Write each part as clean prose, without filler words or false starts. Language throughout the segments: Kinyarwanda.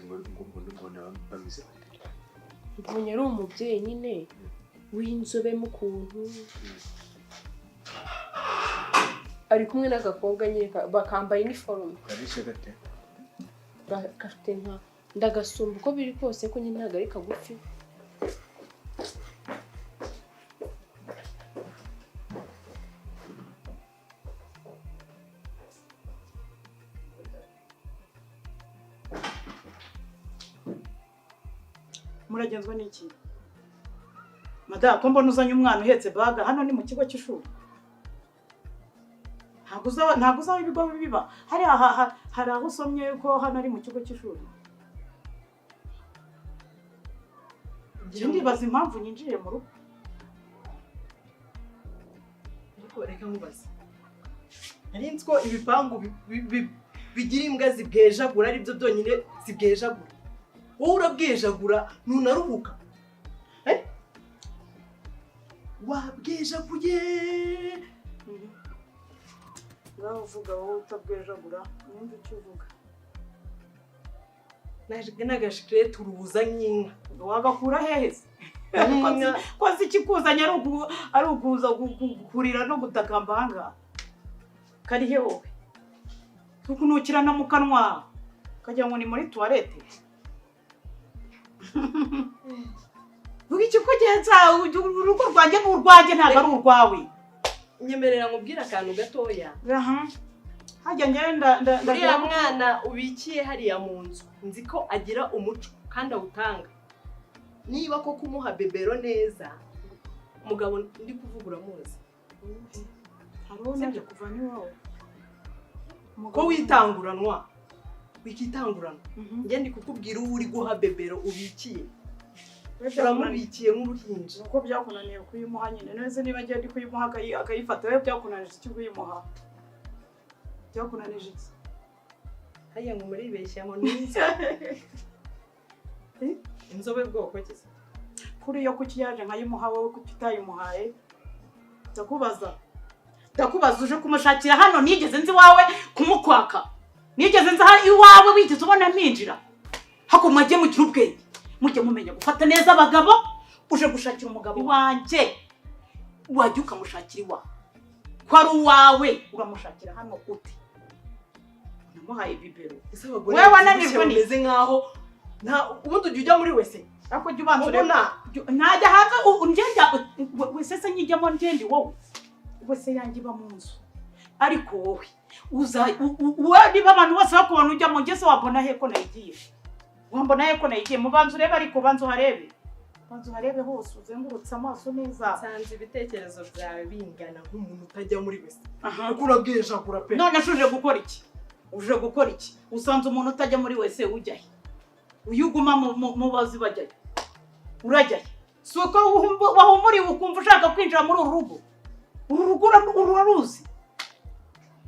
ngo bamize mbonye ari umubyeyi nyine w'inzobe mu kuntu ari kumwe n'agakobwa nyine bakambaye iniforume karishe gate gafite nka ndagasumba uko biri kose ko nyine ntabwo ari kagufi muragenzwa n'iki madame ko mbona uzanye umwana uhetse baga hano ni mu kigo cy'ishuri ntabwo uzaho ibigo biba hari aho usomye ko hano ari mu kigo cy'ishuri ndibaza impamvu nyinjiye mu rugo ariko reka nkubaze nari nzi ko ibipangu bigira imbwa zibwejagura ari byo byonyine zibwejagura wowe urabwejagura ntunaruhuka wabwejaguye ngaho uvuga wowe utabwejagura numva icyo uvuga n'agashikirete urubuza nk'inka wagakura hehe se ko si ikikuzanye ari ukuza kurira no gutakamba ahangaha kari he wowe tukunukirana mu kanwa kagira ngo ni muri tuwarete vuga ikikugenza urugo rwanjye ni urwanjye ntabwo ari urwawe nyemerera nkubwire akantu gatoya hajya ngenda uriya mwana ubikiye hariya mu nzu nzi ko agira umuco kandi awutanga niba ko kumuha bebero neza umugabo ndi kuvuga uramuzi harona kuva ni wowe ko witanguranwa wikitangurana njye ndi kukubwira uwo uri guha bebero ubikiye uramubikiye nk'uruhinja uko byakunaniye kuyimuha nyine neze niba ngiye ndi kuyimuha akayifata we byakunanije iki kuyimuha byakunanije iki hariya ngo muribeshya ngo ninzi inzobe bwoko ki kuri yo kuki yaje nkayimuha wowe kuki utayimuhaye ndakubaza uje kumushakira hano nigeze nzi wawe kumukwaka nigeze nzi iwawe wigeze ubona ninjira hako mwajye mugira ubwenge mujye mumenya gufata neza abagabo uje gushakira umugabo wanjye wajya ukamushakira iwawe ko ari uwawe uramushakira hano ute namuhaye bibero wewe wananirwa neze nkaho ubundi ujya ujya muri wese ako jya ubanza ntajya hanze wese se nyijyamo ngendi wowe wese yanjye iba mu nzu ariko wowe niba abantu bose bakubona ujya mu ngese wabona he ko nayigiye wambona he ko nayigiye mubanza urebe ariko banza uharebe hose uzengurutse amaso neza nsanze ibitekerezo byawe bingana nk'umuntu utajya muri wese kuko urabwejagura pe none uje gukora iki usanze umuntu utajya muri wese ujya he uyuguma mu bazi bajyayo urajyayo si uko wahumuriwe ukumva ushaka kwinjira muri uru rugo uraruzi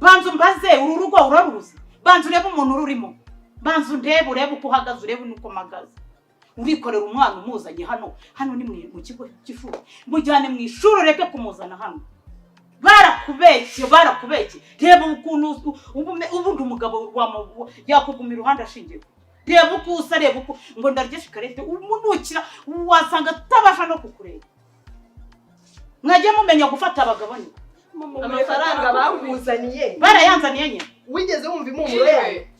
banza umbaze uru rugo uraruzi banza urebe umuntu ururimo banza urebe uko uhagaze urebe n'uko mpagaze urikorera umwana umuzanye hano ni mu kigo cy'ishuri mujyane mu ishuri ureke kumuzana hano barakubeshye reba ukuntu ubundi umugabo yakuguma iruhande ashingiye reba uko usa reba uko ngo ndarye shikarete umunukira wasanga atabasha no kukureba mwajye mumenya gufata abagabo ni amafaranga bakuzaniye barayanzaniye nyine wigeze wumva impumuro yawe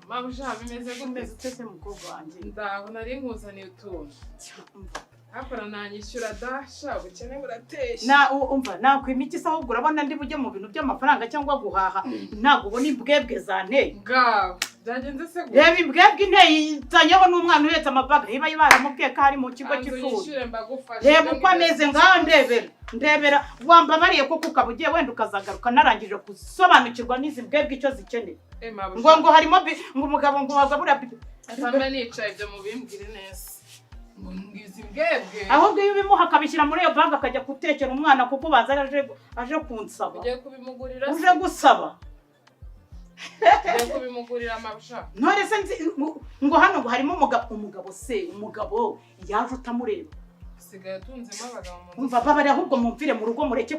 mabusha bimeze umeze utese mukobwa wanjye ndabona ari nkuzaniye utuntu hakora nanyishyura dasha ubukene buratesha nakwima iki se ahubwo urabona ndi bujye mu bintu by'amafaranga cyangwa guhaha ntabwo ubona imbwebwe zanteye ngaho byagenze se reba imbwebwe inteye itanyeho n'umwana uhetse amabaga iba baramubwiye ko ari mu kigo cy'ishuri reba uko ameze ngaho ndebera wambabariye koko ukaba ugiye wenda ukazagaruka narangije gusobanukirwa n'izi mbwebwe icyo zikeneye ngo harimo ngo umugabo ngo wagabura atame nicaye ibyo mubimbwire neza ngizi mbwebwe ahubwo iyo ubimuha akabishyira muri iyo banki akajya gutekera umwana kuko baza aje kunsaba ugiye kubimugurira uje gusaba ugiye kubimugurira amabusha none se ngo hano harimo umugabo yaje utamureba usigaye utunzemo abagabo mu nzu umva babari ahubwo mumvire mu rugo mureke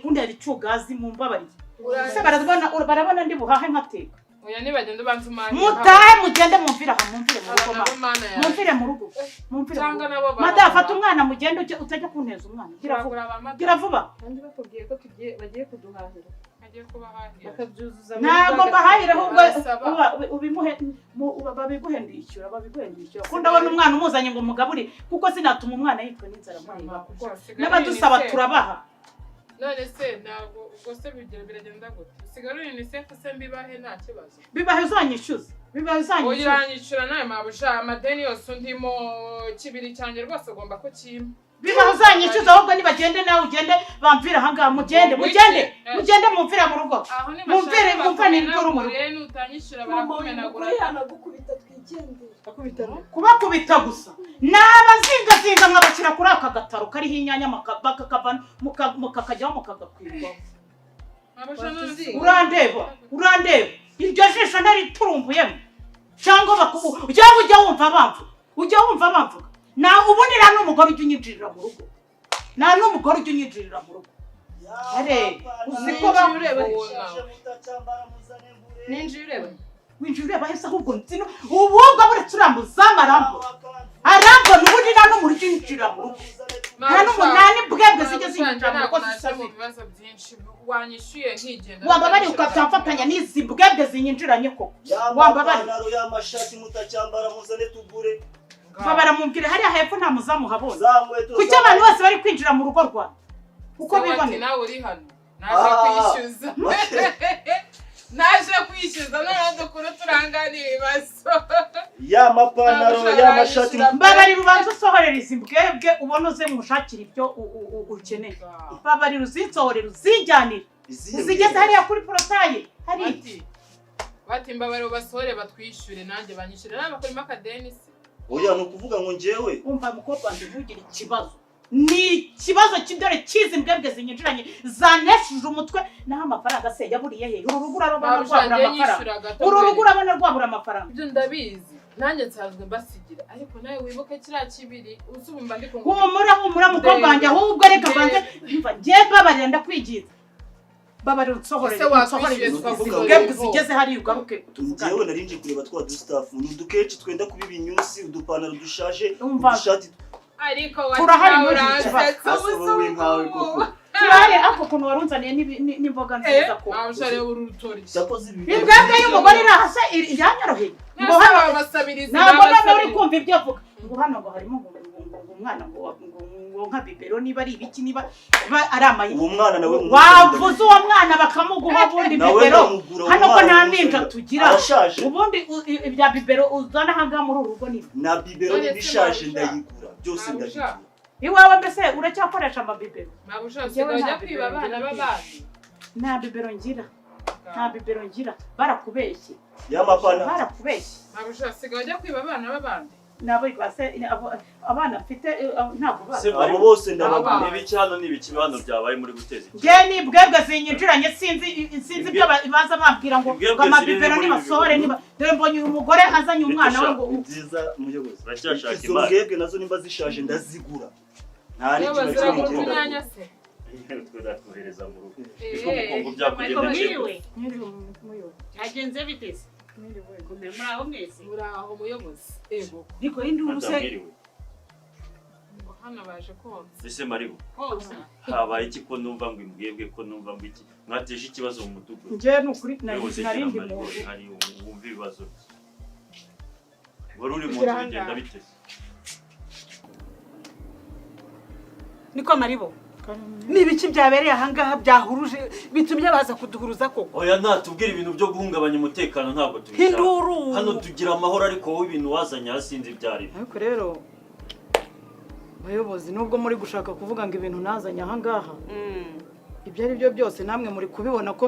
kundera icugazi mumbabarire se barabona ndi buhahe nkateka oya nibagenda ubanza umanye mutahe mugende mumvire aha mumvire mu rugo mumvire mu rugo mumvire cyangwa nabo madamu fata umwana mugende utajya kunteza umwana gira vuba kandi bakubwiye ko bagiye kuduhahira agiye kubahahira bakabyuzuza ntabwo mbahahira ahubwo babiguhendishyura ko ndabona umwana umuzanye ngo mugabure kuko sinatuma umwana yitwa n'inzara mureba kuko n'abadusaba turabaha none se ntabwo ubwo se biragenda gute usigara UNICEF se mbibahe nta kibazo bibahe uzanyishyuza uyanyishyura nawe mabusha amadeni yose undimo kibiri cyanjye rwose ugomba ko kimpa bibahe uzanyishyuza ahubwo nibagende nawe ugende bamvira ahangaha mugende mumvira mu rugo mumvire n'ibikuru mu rugo utanyishyura barakumenagura kubakubita gusa nabazingazinga nkabashyira kuri aka gataro kariho inyanya mukakajyaho mukagakwirwaho urandeba iryo jisho ntariturumbuyemo cyangwa ujya wumva bamvuga ubundi nta n'umugore ujya unyinjirira mu rugo uziko ninjiye ureba winjiye ureba hese ahubwo nzino ububwa buretse uramuzamu arambona ubundi nta n'umuntu ujya unyinjirira mu rugo nta n'umunani bwebwe zijya zinjira mu rugo zisabye ibibazo byinshi wanyishyuye nkigenda wambabari ukatamfatanya n'izi bwebwe zinyinjiranye koko wambabari y'amashati mutacyambara muzane tugure baramubwira hariya hepfo nta muzamu habona kuki abantu bose bari kwinjira mu rugo rwawe uko biboneye nawe uri hano naje kwishyuza noneho dukuru turanganiye ibibazo y'amapantaro y'amashati mbabarira ubanza usohorera izi mbwebwe ubona uze mushakira ibyo ukeneye mbabarira uzinsohorera uzinjyanire uzigeze hariya kuri porotaye hari bati mbabarira ubasohore batwishyure nanjye banyishyure nawe bakurimo akadeni se oya ni ukuvuga ngo njyewe umva mukobwa wanjye ntugire ikibazo ni ikibazo cy'idore cyizi mbwebwe zinyinjiranye zaneshuje umutwe naho amafaranga se yaburiye he uru rugo urabona rwabura amafaranga ibyo ndabizi nanjye nsanzwe mbasigira ariko nawe wibuke kiriya kibiri usubumba ndi kungu humura mukobwa wanjye ahubwo reka mbanze ngiye mbabarira ndakwigiza babarira unsohorere mbwebwe zigeze hariya ugaruke tuvugane njyewe nari nje kureba twa dustaff ni udukenshi twenda kuba ibinyusi udupantaro dushaje udushati ariko turahari muri iki kibazo turahari ako kuntu warunzaniye n'imboga nziza ko abashare urutori ibwebwe y'umugore irahase yanyoroheye ngo hano basabiriza ntabwo none uri kumva ibyo avuga ngo hano ngo harimo umwana ngo nka bibero niba ari ibiki niba ari amayi uwo mwana nawe wavuze uwo mwana bakamuguha ubundi bibero hano ko nta mpinja tugira ubundi ibya bibero uzana ahangaha muri uru rugo niba na bibero n'ibishaje ndayigura byose ndabigura iwawe mbese uracyakoresha amabibero ujya kwiba abana b'abandi nta bibero ngira barakubeshye barakubeshye usigaye ujya kwiba abana b'abandi abana mfite ntabwo abo bose ndabagura ibiki hano n'ibiki hano byabaye muri guteza njye ni bwebwe zinyinjiranye sinzi ibyo baza bambwira ngo amabibero nibasohore dore mbonye uyu mugore azanye umwana we ngo byiza muyobozi baracyashaka izo mbwebwe nazo nimba zishaje ndazigura nta n'ikibazo cy'imyanya se twohereza mu rugo niko mukumva byakugendeye agenze biteze muraho mwese muraho muyobozi ego ariko indi uruse hano baje konsa ese maribo habaye iki ko numva ngo imbwebwe ko numva ngo iki mwateje ikibazo mu mudugudu njye nukuri narindi mu hari wumva ibibazo wari uri mu nzu bigenda biteze niko maribo ni ibiki byabereye ahangaha byahuruje bitumye baza kuduhuruza koko oya natubwira ibintu byo guhungabanya umutekano ntabwo tubishaka induru hano tugira amahoro ariko wowe ibintu wazanye hasinzi ibyari ariko rero bayobozi nubwo muri gushaka kuvuga ngo ibintu nazanye ahangaha ibyo ari byo byose namwe muri kubibona ko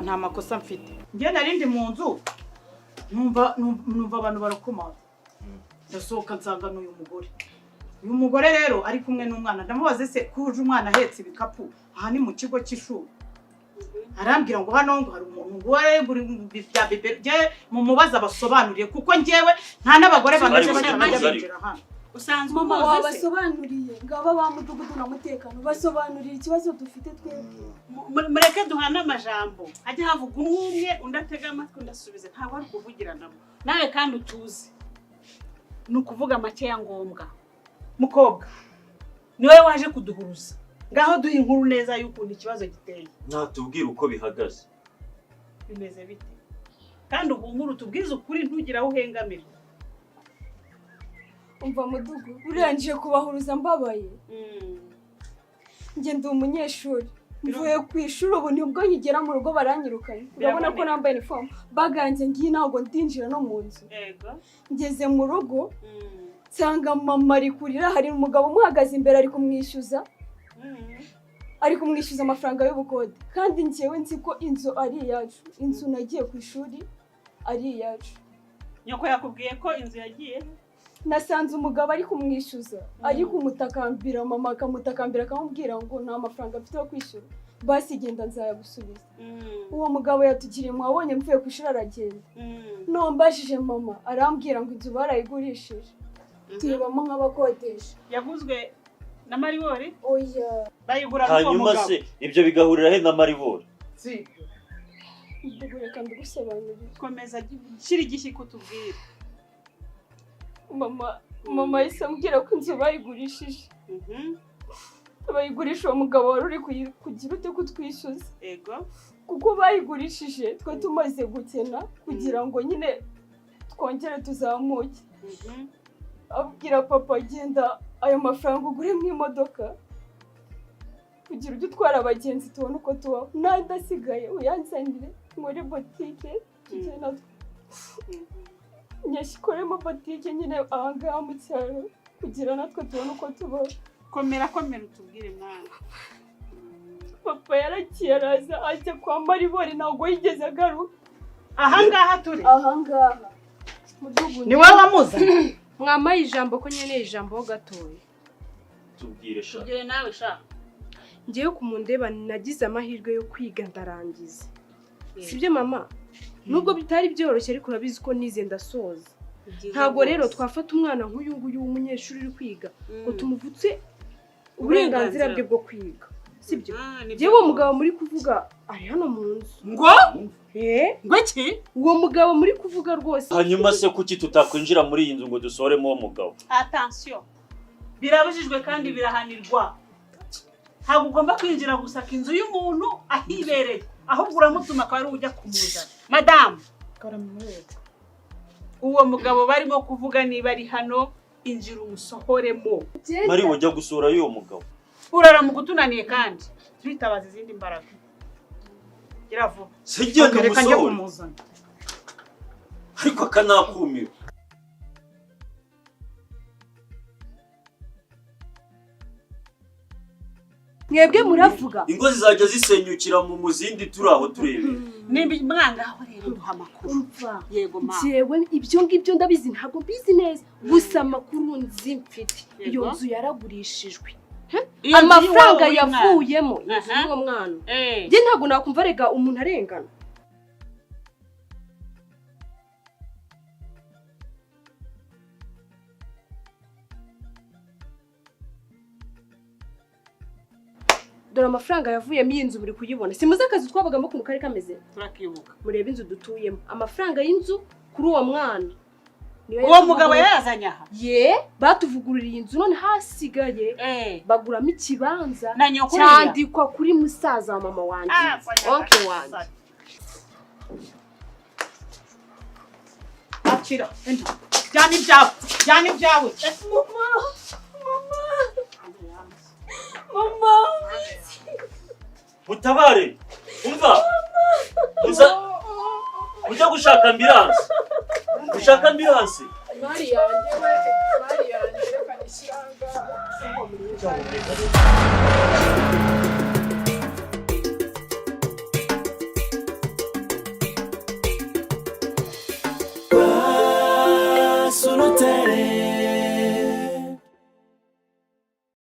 nta makosa mfite njye narindi mu nzu numva abantu barakomaza ndasohoka nsanga n'uyu mugore uyu mugore rero ari kumwe n'umwana ndamubaze se kuje umwana ahetse ibikapu aha ni mu kigo cy'ishuri arambwira ngo hano ngo hari umuntu buri bya bibero mu mubaza basobanuriye kuko njyewe nta n'abagore bamaze binjira hano usanzwe mama umuzi se wabasobanuriye ngaba ba mudugudu na mutekano basobanuriye ikibazo dufite twebwe. mureke duhana amajambo hajya havuga umwe undi atega amatwi ndasubize ntabwo ari kuvugiranamo nawe kandi utuzi ni ukuvuga make ya ngombwa mukobwa niwe waje kuduhuruza ngaho duha inkuru neza y'ukuntu ikibazo giteye natubwira uko bihagaze bimeze bite kandi uhumura utubwize ukuri ntugire aho uhengamira umva mudugu urangiye kubahuruza mbabaye njye ndi umunyeshuri mvuye ku ishuri ubu nibwo nkigera mu rugo baranyirukanye urabona ko nambaye uniform baganze ngiye ntabwo ndinjira no mu nzu ngeze mu rugo nsanga mama ari kurira hari umugabo umuhagaze imbere ari kumwishyuza amafaranga y'ubukode kandi njyewe nzi ko inzu ari iyacu inzu nagiye ku ishuri ari iyacu nyoko yakubwiye ko inzu yagiye nasanze umugabo ari kumwishyuza ari kumutakambira mama akamutakambira akamubwira ngo nta mafaranga afite yo kwishyura basi genda nzayagusubiza uwo mugabo yatugiriye mwabonye mvuye ku ishuri aragenda nombajije mama arambwira ngo inzu barayigurishije tuyibamo nk'abakodesha yaguzwe na maribori oya bayigura hanyuma se ibyo bigahurira he na maribori sibyo reka ndigusobanurire komeza shyira igishyi kutubwira mama yahise ambwira ko inzu bayigurishije bayigurisha uwo mugabo wari uri kugira ute kutwishyuza kuko bayigurishije twe tumaze gukena kugira ngo nyine twongere tuzamuke abwira papa genda ayo mafaranga uguremo imodoka kugira ujye utwara abagenzi tubone uko tubaho n'adasigaye uyanzanire muri botike tujye natwe nyashyikoremo botike nyine ahangaha mu cyaro kugira natwe tubone uko tubaho komera utubwire mwana papa yaragiye araza ajya kwa maribori ntabwo yigeze agaruka ahangaha turi ahangaha ni wowe wamuzanye mwamaye ijambo ko nkeneye ijambo ho gatoya tubwire nawe sha ngewe ku mundeba nagize amahirwe yo kwiga ndarangiza sibyo mama nubwo bitari byoroshye ariko urabizi ko nize ndasoza ntabwo rero twafata umwana nk'uyu nguyu w'umunyeshuri uri kwiga ngo tumuvutse uburenganzira bwe bwo kwiga sibyo ngewe uwo mugabo muri kuvuga ari hano mu nzu ngo iki uwo mugabo muri kuvuga rwose hanyuma se kuki tutakwinjira muri iyi nzu ngo dusoremo uwo mugabo attention birabujijwe kandi birahanirwa ntabwo ugomba kwinjira gusaka inzu y'umuntu ahibereye ahubwo uramutuma akaba ari ujya kumuzana madamu uwo mugabo barimo kuvuga niba ari hano injira umusohoremo mari wajya gusura y'uwo mugabo urara mu gutunaniye kandi twitabaza izindi mbaraga gira vuba sijyenda umusohore ariko akanakumira mwebwe muravuga ingo zizajya zisenyukira mu zindi turi aho turebe nimba mwangaho rero duha amakuru yego ma jewe ibyo ngibyo ndabizi ntabwo mbizi neza gusa amakuru nzi mfite iyo nzu yaragurishijwe amafaranga yavuyemo inzu y'uwo mwana njye ntabwo nakumva rega umuntu arengana dore amafaranga yavuyemo iyi nzu buri kuyibona simuze akazi twabagamo ukuntu kari kameze turakibuka murebe inzu dutuyemo amafaranga y'inzu kuri uwo mwana uwo mugabo yazanye aha batuvugururiye inzu none hasigaye baguramo ikibanza cyandikwa kuri musaza wa mama wanjye onke wanjye akira jyana ibyawe mama mutabare umva ujya gushaka ambilanse mari yanjye reka nishyiranga